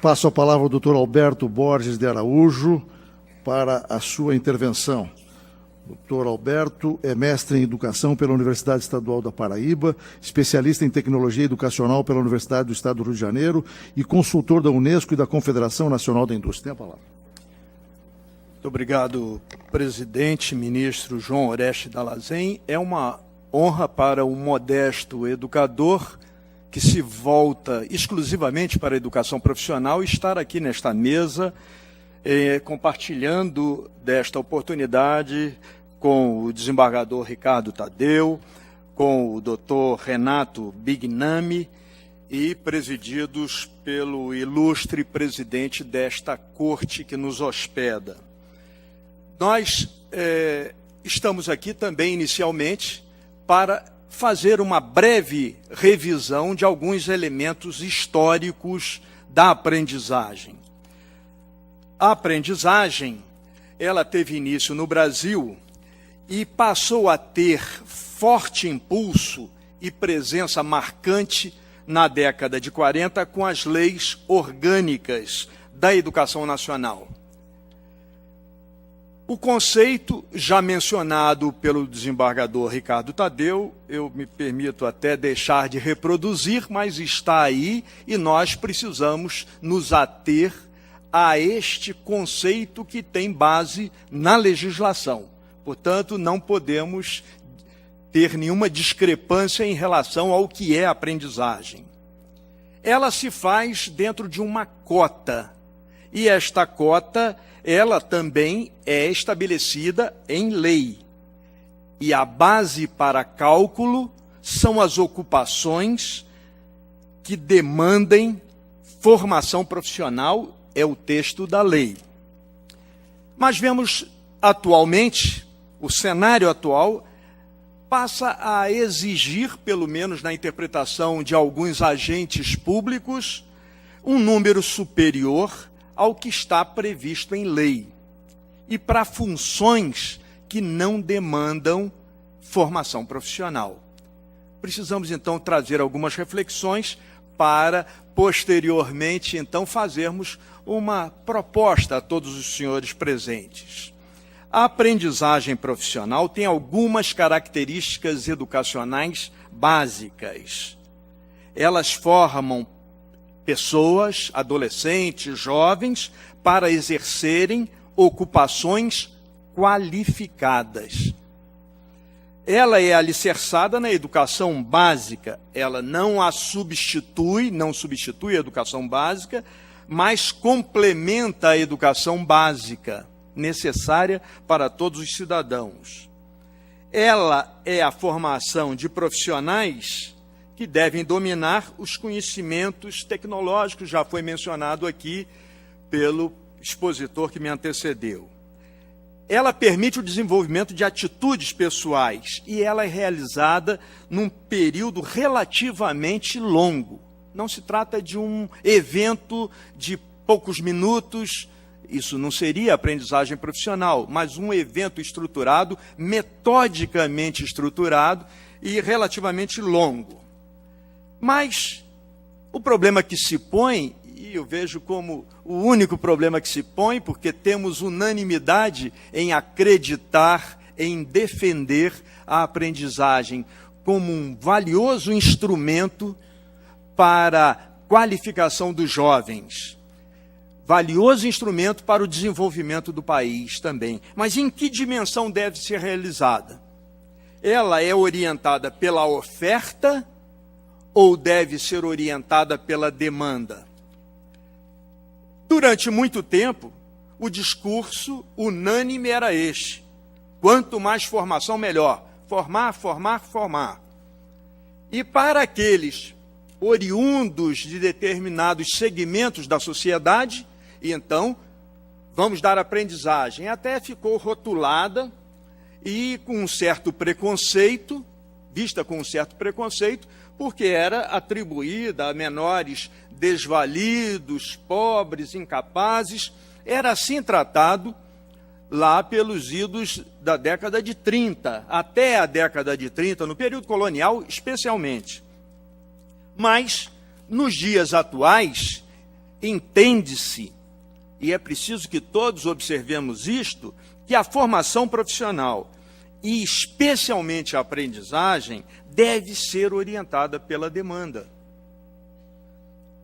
Passo a palavra ao doutor Alberto Borges de Araújo para a sua intervenção. Doutor Alberto é mestre em Educação pela Universidade Estadual da Paraíba, especialista em Tecnologia Educacional pela Universidade do Estado do Rio de Janeiro e consultor da Unesco e da Confederação Nacional da Indústria. Tem a palavra. Muito obrigado, presidente, ministro João Oreste Dallazen. É uma honra para um modesto educador que se volta exclusivamente para a educação profissional estar aqui nesta mesa, compartilhando desta oportunidade com o desembargador Ricardo Tadeu, com o doutor Renato Bignami e presididos pelo ilustre presidente desta corte que nos hospeda. Nós estamos aqui também, inicialmente, para fazer uma breve revisão de alguns elementos históricos da aprendizagem. A aprendizagem, ela teve início no Brasil e passou a ter forte impulso e presença marcante na década de 40 com as leis orgânicas da educação nacional. O conceito, já mencionado pelo desembargador Ricardo Tadeu, eu me permito até deixar de reproduzir, mas está aí e nós precisamos nos ater a este conceito que tem base na legislação. Portanto, não podemos ter nenhuma discrepância em relação ao que é a aprendizagem. Ela se faz dentro de uma cota, e esta cota, ela também é estabelecida em lei. E a base para cálculo são as ocupações que demandem formação profissional, é o texto da lei. Mas vemos atualmente, o cenário atual passa a exigir, pelo menos na interpretação de alguns agentes públicos, um número superior ao que está previsto em lei, e para funções que não demandam formação profissional. Precisamos, então, trazer algumas reflexões para, posteriormente, então, fazermos uma proposta a todos os senhores presentes. A aprendizagem profissional tem algumas características educacionais básicas. Elas formam pessoas, adolescentes, jovens, para exercerem ocupações qualificadas. Ela é alicerçada na educação básica, ela não substitui a educação básica, mas complementa a educação básica, necessária para todos os cidadãos. Ela é a formação de profissionais que devem dominar os conhecimentos tecnológicos, já foi mencionado aqui pelo expositor que me antecedeu. Ela permite o desenvolvimento de atitudes pessoais e ela é realizada num período relativamente longo. Não se trata de um evento de poucos minutos, isso não seria aprendizagem profissional, mas um evento estruturado, metodicamente estruturado e relativamente longo. Mas o problema que se põe, e eu vejo como o único problema que se põe, porque temos unanimidade em acreditar, em defender a aprendizagem como um valioso instrumento para a qualificação dos jovens, valioso instrumento para o desenvolvimento do país também. Mas em que dimensão deve ser realizada? Ela é orientada pela oferta ou deve ser orientada pela demanda? Durante muito tempo, o discurso unânime era este: quanto mais formação, melhor. Formar, formar, formar. E para aqueles oriundos de determinados segmentos da sociedade, e então, vamos dar aprendizagem. Até ficou rotulada e com um certo preconceito, vista com um certo preconceito, porque era atribuída a menores desvalidos, pobres, incapazes. Era assim tratado lá pelos idos da década de 30, até a década de 30, no período colonial especialmente. Mas, nos dias atuais, entende-se, e é preciso que todos observemos isto, que a formação profissional, e especialmente a aprendizagem, deve ser orientada pela demanda.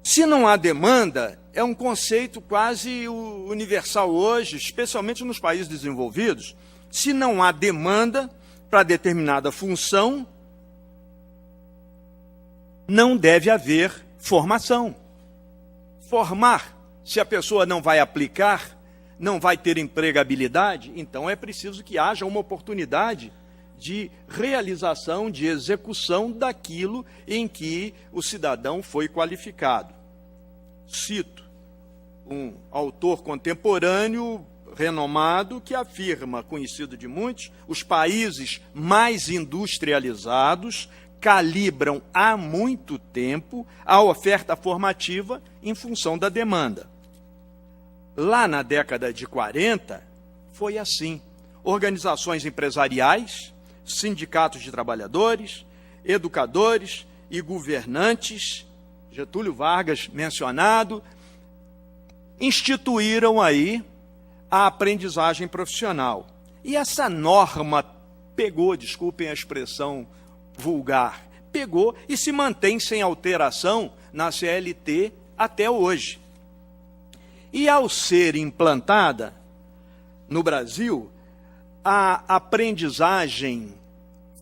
Se não há demanda, é um conceito quase universal hoje, especialmente nos países desenvolvidos. Se não há demanda para determinada função, não deve haver formação. Formar, se a pessoa não vai aplicar, não vai ter empregabilidade, então é preciso que haja uma oportunidade de realização, de execução daquilo em que o cidadão foi qualificado. Cito um autor contemporâneo renomado que afirma, conhecido de muitos, os países mais industrializados calibram há muito tempo a oferta formativa em função da demanda. Lá na década de 40, foi assim. Organizações empresariais, sindicatos de trabalhadores, educadores e governantes, Getúlio Vargas mencionado, instituíram aí a aprendizagem profissional. E essa norma pegou, desculpem a expressão vulgar, pegou e se mantém sem alteração na CLT até hoje. E ao ser implantada no Brasil, a aprendizagem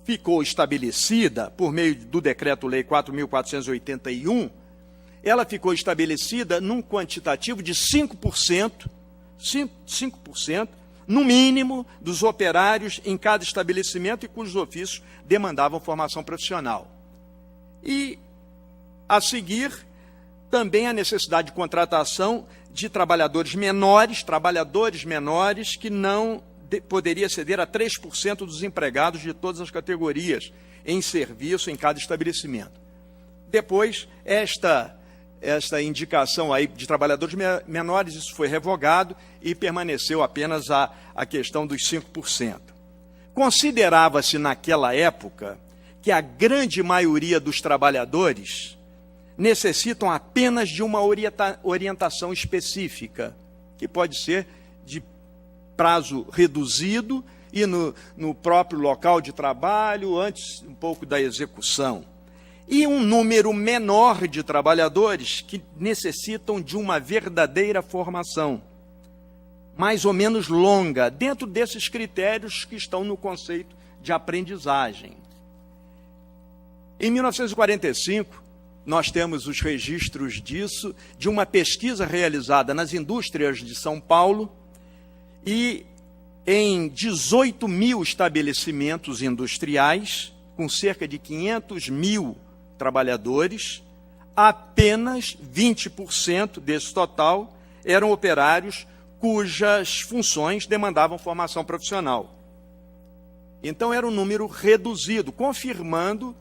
ficou estabelecida por meio do Decreto-Lei 4.481, ela ficou estabelecida num quantitativo de 5%, no mínimo, dos operários em cada estabelecimento e cujos ofícios demandavam formação profissional. E, a seguir, também a necessidade de contratação de trabalhadores menores que não poderia exceder a 3% dos empregados de todas as categorias em serviço em cada estabelecimento. Depois, esta indicação aí de trabalhadores menores, isso foi revogado e permaneceu apenas a questão dos 5%. Considerava-se naquela época que a grande maioria dos trabalhadores necessitam apenas de uma orientação específica, que pode ser de prazo reduzido e no próprio local de trabalho, antes um pouco da execução. E um número menor de trabalhadores que necessitam de uma verdadeira formação, mais ou menos longa, dentro desses critérios que estão no conceito de aprendizagem. Em 1945, nós temos os registros disso, de uma pesquisa realizada nas indústrias de São Paulo, e em 18 mil estabelecimentos industriais, com cerca de 500 mil trabalhadores, apenas 20% desse total eram operários cujas funções demandavam formação profissional. Então era um número reduzido, confirmando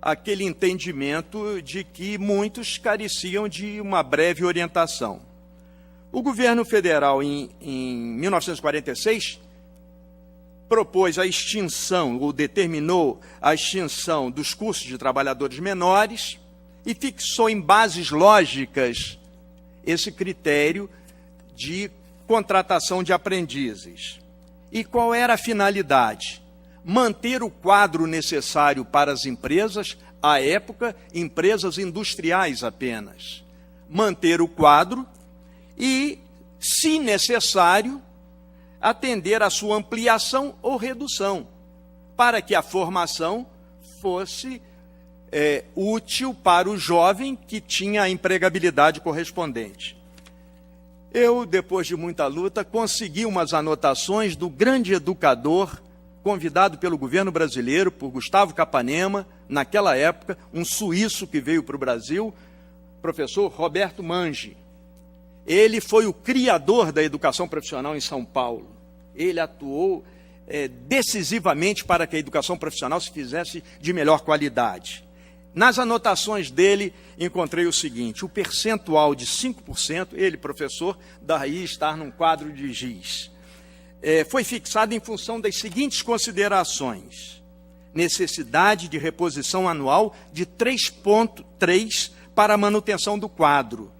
aquele entendimento de que muitos careciam de uma breve orientação. O governo federal, em 1946, propôs a extinção, ou determinou a extinção dos cursos de trabalhadores menores e fixou em bases lógicas esse critério de contratação de aprendizes. E qual era a finalidade? Manter o quadro necessário para as empresas, à época, empresas industriais apenas. Manter o quadro e, se necessário, atender à sua ampliação ou redução, para que a formação fosse útil para o jovem que tinha a empregabilidade correspondente. Eu, depois de muita luta, consegui umas anotações do grande educador, convidado pelo governo brasileiro, por Gustavo Capanema, naquela época, um suíço que veio para o Brasil, professor Roberto Mangi. Ele foi o criador da educação profissional em São Paulo. Ele atuou decisivamente para que a educação profissional se fizesse de melhor qualidade. Nas anotações dele, encontrei o seguinte: o percentual de 5%, ele, professor, daí estar num quadro de giz, foi fixado em função das seguintes considerações: necessidade de reposição anual de 3,3 para a manutenção do quadro,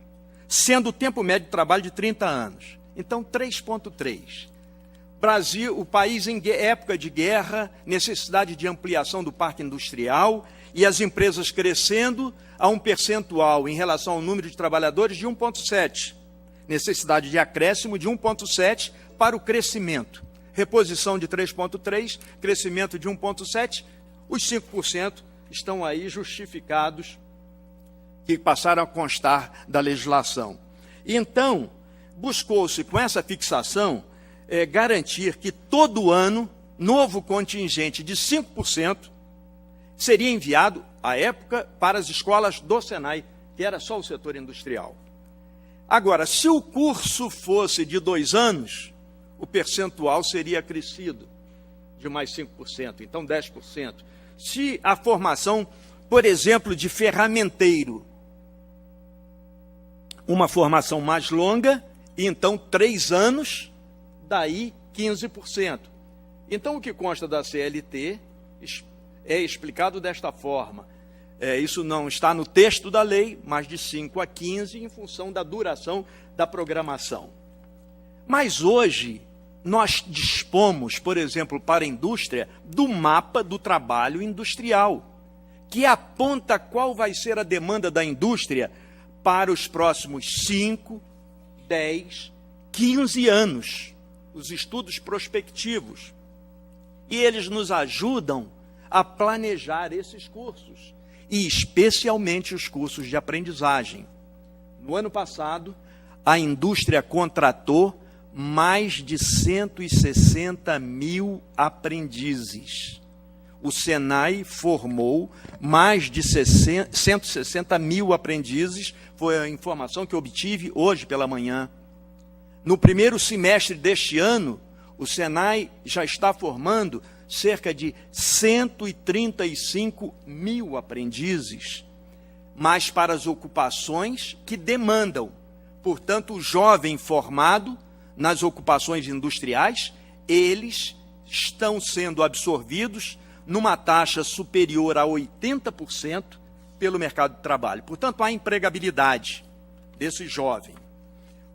sendo o tempo médio de trabalho de 30 anos. Então, 3,3. Brasil, o país em época de guerra, necessidade de ampliação do parque industrial e as empresas crescendo a um percentual em relação ao número de trabalhadores de 1,7. Necessidade de acréscimo de 1,7 para o crescimento. Reposição de 3,3, crescimento de 1,7, os 5% estão aí justificados, que passaram a constar da legislação. Então, buscou-se com essa fixação garantir que todo ano, novo contingente de 5% seria enviado, à época, para as escolas do Senai, que era só o setor industrial. Agora, se o curso fosse de 2 anos, o percentual seria acrescido de mais 5%, então 10%. Se a formação, por exemplo, de ferramenteiro, uma formação mais longa, e então 3 anos, daí 15%. Então, o que consta da CLT é explicado desta forma. Isso não está no texto da lei, mas de 5 a 15, em função da duração da programação. Mas hoje, nós dispomos, por exemplo, para a indústria, do mapa do trabalho industrial, que aponta qual vai ser a demanda da indústria para os próximos 5, 10, 15 anos, os estudos prospectivos. E eles nos ajudam a planejar esses cursos, e especialmente os cursos de aprendizagem. No ano passado, a indústria contratou mais de 160 mil aprendizes. O Senai formou mais de 160 mil aprendizes, foi a informação que obtive hoje pela manhã. No primeiro semestre deste ano, o Senai já está formando cerca de 135 mil aprendizes, mas para as ocupações que demandam. Portanto, o jovem formado nas ocupações industriais, eles estão sendo absorvidos numa taxa superior a 80% pelo mercado de trabalho. Portanto, há empregabilidade desse jovem.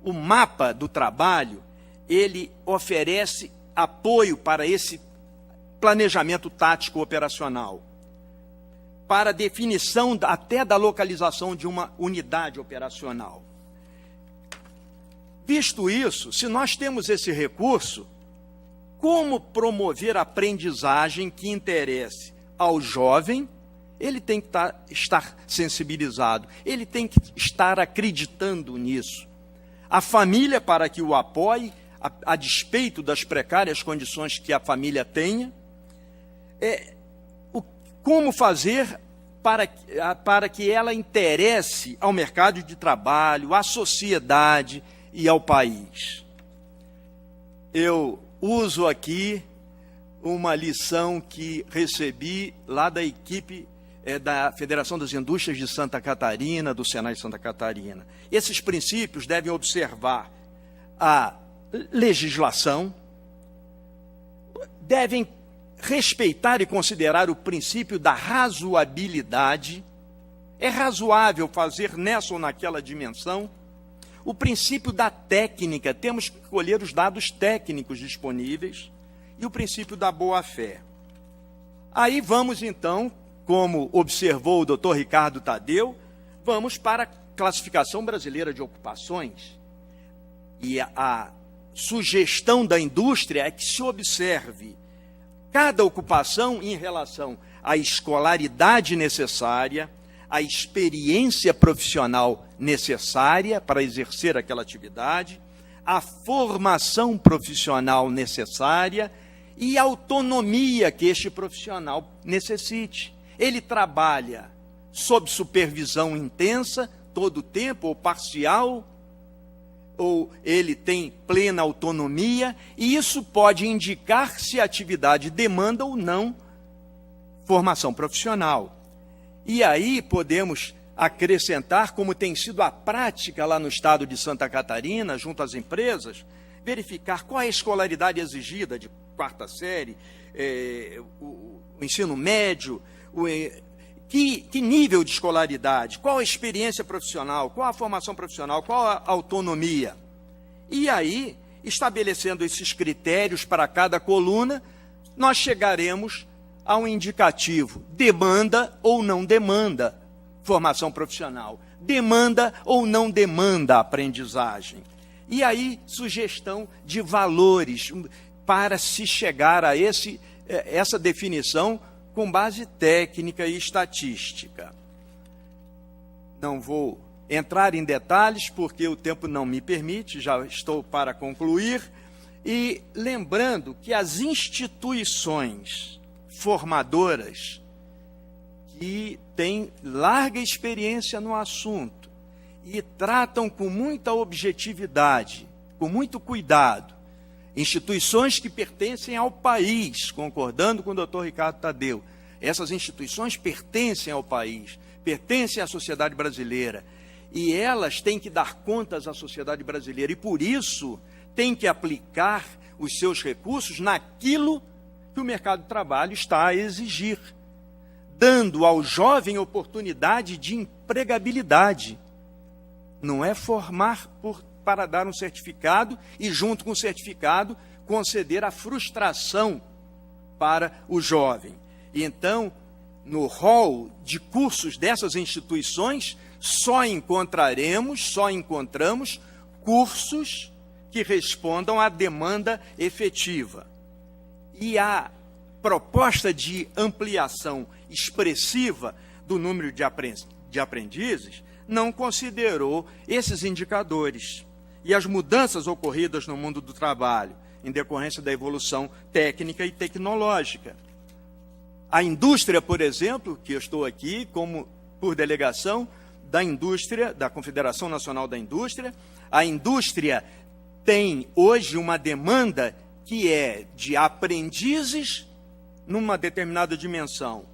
O mapa do trabalho, ele oferece apoio para esse planejamento tático operacional, para definição até da localização de uma unidade operacional. Visto isso, se nós temos esse recurso, como promover a aprendizagem que interesse ao jovem? Ele tem que estar sensibilizado, ele tem que estar acreditando nisso. A família, para que o apoie, a despeito das precárias condições que a família tenha, como fazer para que ela interesse ao mercado de trabalho, à sociedade e ao país. Eu uso aqui uma lição que recebi lá da equipe da Federação das Indústrias de Santa Catarina, do Senai Santa Catarina. Esses princípios devem observar a legislação, devem respeitar e considerar o princípio da razoabilidade. É razoável fazer nessa ou naquela dimensão? O princípio da técnica, temos que colher os dados técnicos disponíveis, e o princípio da boa-fé. Aí vamos, então, como observou o Dr. Ricardo Tadeu, vamos para a classificação brasileira de ocupações. E a sugestão da indústria é que se observe cada ocupação em relação à escolaridade necessária, à experiência profissional necessária para exercer aquela atividade, a formação profissional necessária e a autonomia que este profissional necessite. Ele trabalha sob supervisão intensa, todo o tempo, ou parcial, ou ele tem plena autonomia, e isso pode indicar se a atividade demanda ou não formação profissional. E aí podemos acrescentar, como tem sido a prática lá no estado de Santa Catarina, junto às empresas, verificar qual é a escolaridade exigida de 4ª série, o ensino médio, Que nível de escolaridade, qual a experiência profissional, qual a formação profissional, qual a autonomia. E aí, estabelecendo esses critérios para cada coluna, nós chegaremos a um indicativo: demanda ou não demanda formação profissional, demanda ou não demanda aprendizagem. E aí, sugestão de valores para se chegar a essa definição com base técnica e estatística. Não vou entrar em detalhes, porque o tempo não me permite, já estou para concluir. E lembrando que as instituições formadoras que têm larga experiência no assunto e tratam com muita objetividade, com muito cuidado, instituições que pertencem ao país, concordando com o doutor Ricardo Tadeu, essas instituições pertencem ao país, pertencem à sociedade brasileira, e elas têm que dar contas à sociedade brasileira, e por isso têm que aplicar os seus recursos naquilo que o mercado de trabalho está a exigir, dando ao jovem oportunidade de empregabilidade. Não é formar para dar um certificado e, junto com o certificado, conceder a frustração para o jovem. E então, no rol de cursos dessas instituições, só encontramos cursos que respondam à demanda efetiva. E a proposta de ampliação expressiva do número de aprendizes não considerou esses indicadores e as mudanças ocorridas no mundo do trabalho, em decorrência da evolução técnica e tecnológica. A indústria, por exemplo, que eu estou aqui por delegação da indústria, da Confederação Nacional da Indústria, a indústria tem hoje uma demanda que é de aprendizes numa determinada dimensão,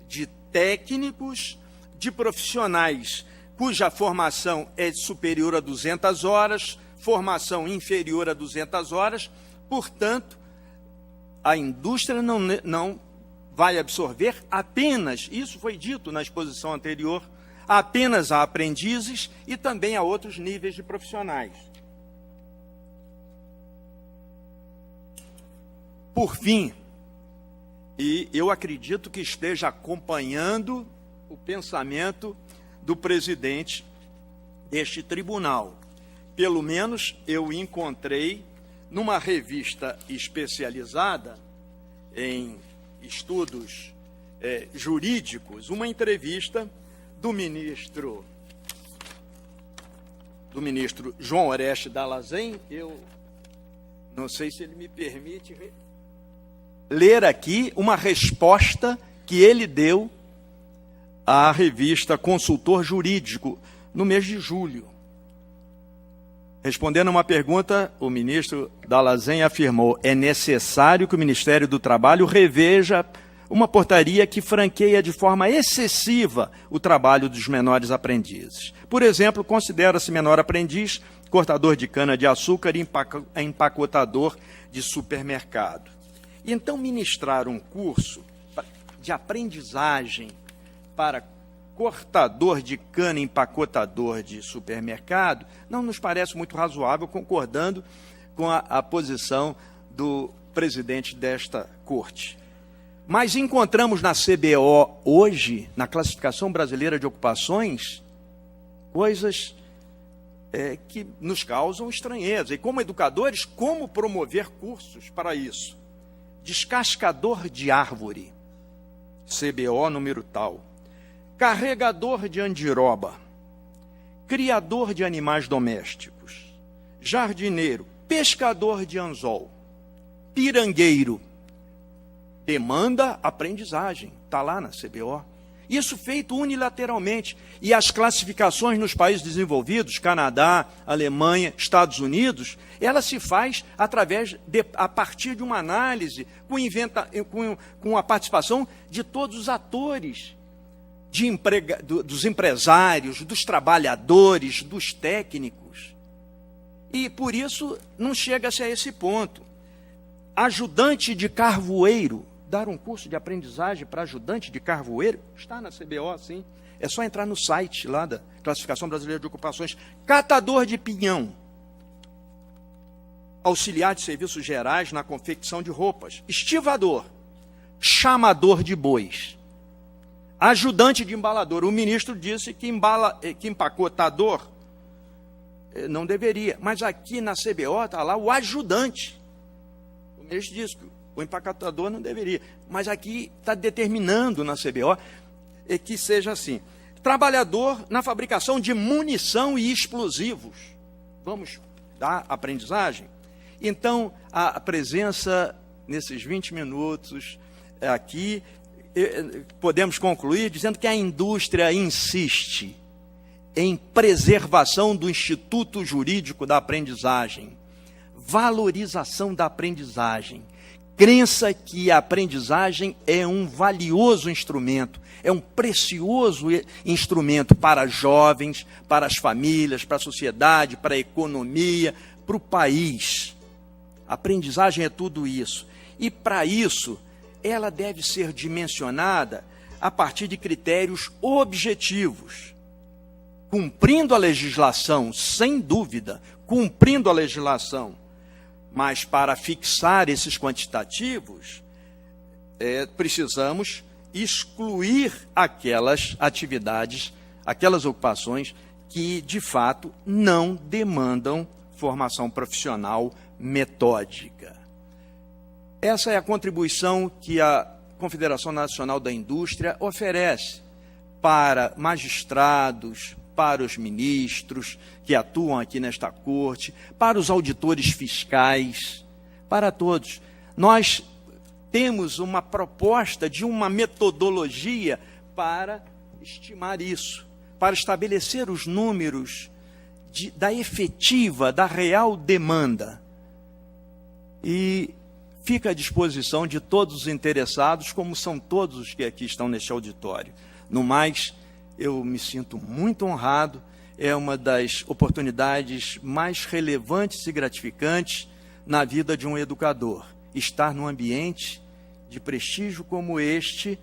de técnicos, de profissionais cuja formação é superior a 200 horas, formação inferior a 200 horas, portanto, a indústria não vai absorver apenas, isso foi dito na exposição anterior, apenas a aprendizes e também a outros níveis de profissionais. Por fim, e eu acredito que esteja acompanhando o pensamento do presidente deste tribunal. Pelo menos eu encontrei numa revista especializada em estudos jurídicos uma entrevista do ministro João Oreste Dallazen. Eu não sei se ele me permite ler aqui uma resposta que ele deu à revista Consultor Jurídico, no mês de julho. Respondendo a uma pergunta, o ministro Dallazen afirmou: é necessário que o Ministério do Trabalho reveja uma portaria que franqueia de forma excessiva o trabalho dos menores aprendizes. Por exemplo, considera-se menor aprendiz cortador de cana-de-açúcar e empacotador de supermercado. Então, ministrar um curso de aprendizagem para cortador de cana e empacotador de supermercado não nos parece muito razoável, concordando com a posição do presidente desta corte. Mas encontramos na CBO hoje, na Classificação Brasileira de Ocupações, coisas que nos causam estranheza. E como educadores, como promover cursos para isso? Descascador de árvore, CBO número tal. Carregador de andiroba, criador de animais domésticos, jardineiro, pescador de anzol, pirangueiro. Demanda aprendizagem, está lá na CBO. Isso feito unilateralmente. E as classificações nos países desenvolvidos, Canadá, Alemanha, Estados Unidos, ela se faz a partir de uma análise com a participação de todos os atores, dos empresários, dos trabalhadores, dos técnicos. E, por isso, não chega-se a esse ponto. Ajudante de carvoeiro, dar um curso de aprendizagem para ajudante de carvoeiro? Está na CBO, sim. É só entrar no site lá da Classificação Brasileira de Ocupações. Catador de pinhão. Auxiliar de serviços gerais na confecção de roupas. Estivador. Chamador de bois. Ajudante de embalador. O ministro disse que empacotador não deveria. Mas aqui na CBO está lá o ajudante. O ministro disse que o empacotador não deveria. Mas aqui está determinando na CBO que seja assim. Trabalhador na fabricação de munição e explosivos. Vamos dar aprendizagem? Então, a presença nesses 20 minutos aqui, podemos concluir dizendo que a indústria insiste em preservação do Instituto Jurídico da Aprendizagem, valorização da aprendizagem, crença que a aprendizagem é um valioso instrumento, é um precioso instrumento para jovens, para as famílias, para a sociedade, para a economia, para o país. A aprendizagem é tudo isso. E, para isso, ela deve ser dimensionada a partir de critérios objetivos, cumprindo a legislação, sem dúvida, cumprindo a legislação. Mas, para fixar esses quantitativos, precisamos excluir aquelas atividades, aquelas ocupações que, de fato, não demandam formação profissional metódica. Essa é a contribuição que a Confederação Nacional da Indústria oferece para magistrados, para os ministros que atuam aqui nesta corte, para os auditores fiscais, para todos. Nós temos uma proposta de uma metodologia para estimar isso, para estabelecer os números da efetiva, da real demanda. E fica à disposição de todos os interessados, como são todos os que aqui estão neste auditório. No mais, eu me sinto muito honrado, é uma das oportunidades mais relevantes e gratificantes na vida de um educador, estar num ambiente de prestígio como este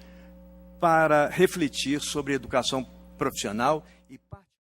para refletir sobre educação profissional e